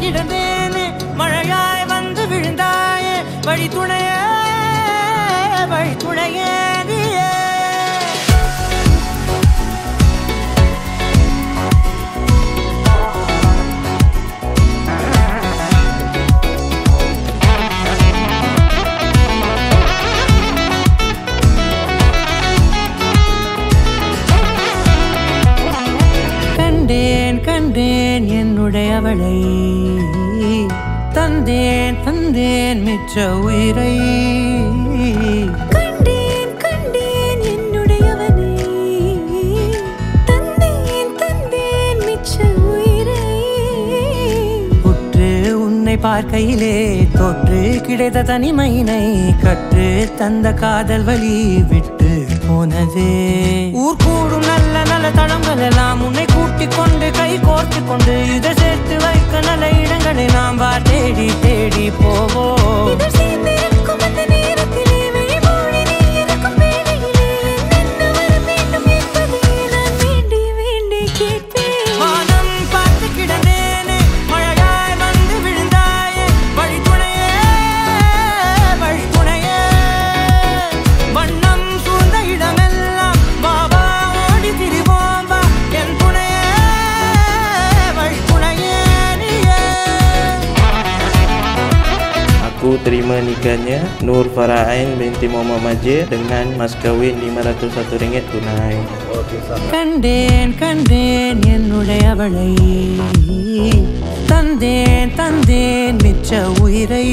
கிடந்தேனே மழையாய் வந்து விழுந்தாயே வழி துணையே நீயே கண்டேன் என்னுடையவளை தந்தேன் மிச்ச உயிரை கண்டேன் என்னுடையவனை தந்தேன் மிச்ச உயிரை உற்று உன்னை பார்க்கையிலே தொற்று கிடைத்த தனிமையினை கற்று தந்த காதல் வழி விட்டு போனதே ஊர் கூடும் நல்ல நல்ல தளங்கள் எல்லாம் உன்னை கூட்டிக் கொண்டு கை கோர்த்து கொண்டு இதை சேர்த்து வைக்க நல்ல இடங்களை நாம் தேடி தேடி போவோம் Aku terima nikahnya Nur Farain binti Muhammad Majid dengan mas kawin Rp501 tunai. கண்டேன் என்னுடையவளை தந்தேன் மிச்ச உயிரை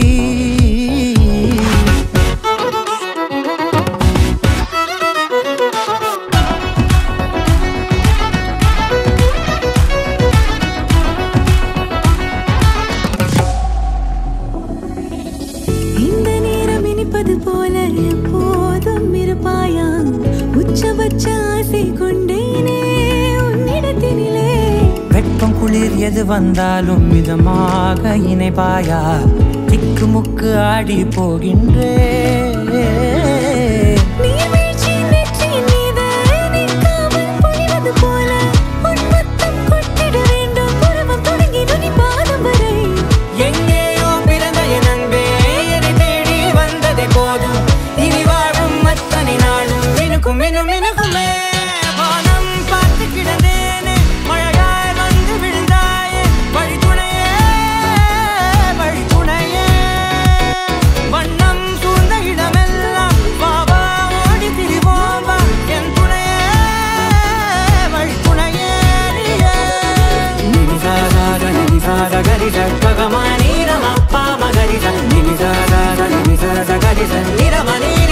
போல எப்போதும் இருப்பாயா உச்சபட்ச ஆசை கொண்டேனே உன்னிடத்தினிலே வெப்பம் குளிர் எது வந்தாலும் மிதமாக இணைப்பாயா திக்கு முக்கு ஆடி போகின்றே Ni